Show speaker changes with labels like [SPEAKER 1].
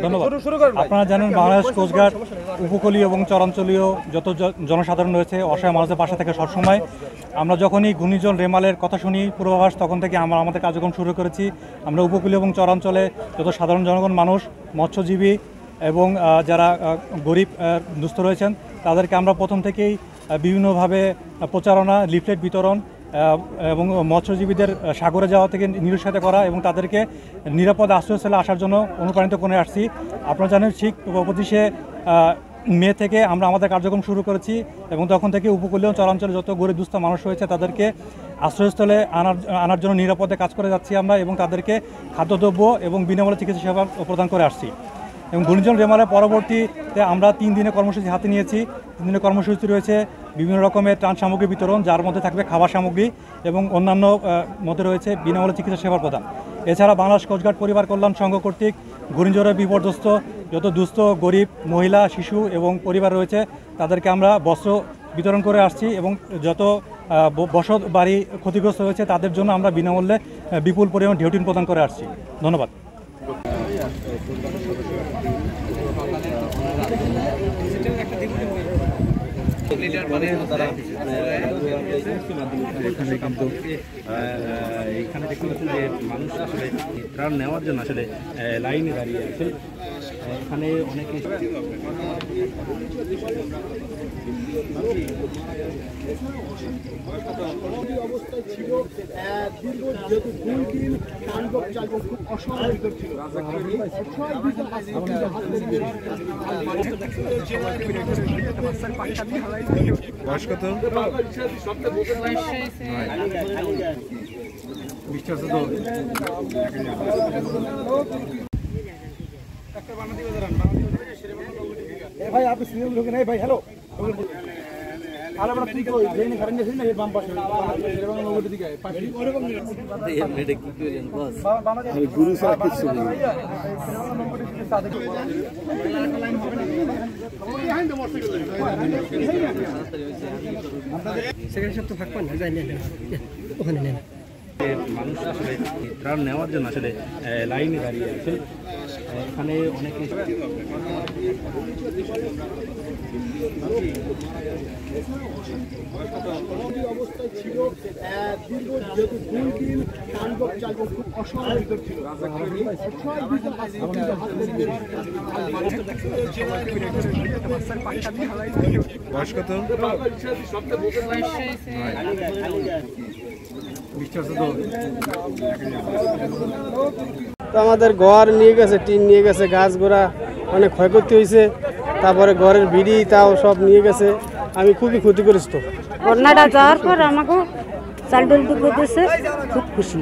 [SPEAKER 1] ধন্যবাদ। আপনারা জানেন বাংলাদেশ কোস্টগার্ড উপকূলীয় এবং চরাঞ্চলীয় যত জনসাধারণ রয়েছে অসহায় মানুষদের পাশে থেকে সবসময়। আমরা যখনই ঘূর্ণিঝড় রেমালের কথা শুনি পূর্বাভাস, তখন থেকে আমরা আমাদের কার্যক্রম শুরু করেছি। আমরা উপকূলীয় এবং চরাঞ্চলে যত সাধারণ জনগণ মানুষ, মৎস্যজীবী এবং যারা গরিব দুস্থ রয়েছেন তাদেরকে আমরা প্রথম থেকেই বিভিন্নভাবে প্রচারণা, লিফলেট বিতরণ এবং মৎস্যজীবীদের সাগরে যাওয়া থেকে নিরুৎসাহিত করা এবং তাদেরকে নিরাপদ আশ্রয়স্থলে আসার জন্য অনুপ্রাণিত করে আসছি। আপনারা জানেন ঠিক 25শে মে থেকে আমরা আমাদের কার্যক্রম শুরু করেছি এবং তখন থেকে উপকূলীয় চরাঞ্চলে যত গরিব দুস্থ মানুষ রয়েছে তাদেরকে আশ্রয়স্থলে আনার জন্য নিরাপদে কাজ করে যাচ্ছি আমরা এবং তাদেরকে খাদ্যদ্রব্য এবং বিনামূল্যে চিকিৎসা সেবা প্রদান করে আসছি। এবং ঘূর্ণিঝড় রেমালের পরবর্তীতে আমরা 3 দিনের কর্মসূচি হাতে নিয়েছি। 3 দিনের কর্মসূচি রয়েছে বিভিন্ন রকমের ত্রাণ সামগ্রী বিতরণ, যার মধ্যে থাকবে খাবার সামগ্রী এবং অন্যান্য মধ্যে রয়েছে বিনামূল্যে চিকিৎসা সেবা প্রদান। এছাড়া বাংলাদেশ কোস্টগার্ড পরিবার কল্যাণ সংঘ কর্তৃক ঘূর্ণিঝড়ে বিপর্যস্ত যত দুস্থ গরিব মহিলা, শিশু এবং পরিবার রয়েছে তাদেরকে আমরা বস্ত্র বিতরণ করে আসছি এবং যত বসত বাড়ি ক্ষতিগ্রস্ত হয়েছে তাদের জন্য আমরা বিনামূল্যে বিপুল পরিমাণ ডিউটিন প্রদান করে আসছি। ধন্যবাদ।
[SPEAKER 2] এখানে দেখতে পাচ্ছেন যে মানুষ আসলে ত্রাণ নেওয়ার জন্য আসলে লাইনে দাঁড়িয়ে আছে। এখানে অনেকে
[SPEAKER 3] অবস্থায় ছিল দীর্ঘ যেহেতু 2 দিন তাণ্ডব চালবে, খুব অসহায় ছিল।
[SPEAKER 2] বয়স কত?
[SPEAKER 3] ভাই আপনি সিএম লোক নাই ভাই, হ্যালো আর আমরা ঠিক কই ট্রেনে কারেন্ট আছে না এই বাম পাশে এবং ওগুলো দিকে পাশে ওরকম এই মেডে কি করেন বস আমি গুরু স্যার কিছু বলি সেকেন্ড সপ্তাহ ভাগ পান যাই নেন ওখানে নেন।
[SPEAKER 2] মানুষ আসলে ত্রাণ নেওয়ার জন্য আসলে লাইনে দাঁড়িয়ে আছে। এখানে অনেকে
[SPEAKER 3] অবস্থায় ছিল দীর্ঘ যেহেতু 2 দিন তাণ্ডব চালবে, খুব অসহায় ছিল।
[SPEAKER 2] বয়স কত?
[SPEAKER 4] তো আমাদের ঘর নিয়ে গেছে, টিন নিয়ে গেছে, গাছ গোড়া অনেক ক্ষয়ক্ষতি হয়েছে, তারপরে ঘরের বিড়ি তাও সব নিয়ে গেছে। আমি খুবই ক্ষতিগ্রস্ত।
[SPEAKER 5] বন্যাটা যাওয়ার পর আমাকে চাল ডাল দিয়েছে, খুব খুশি।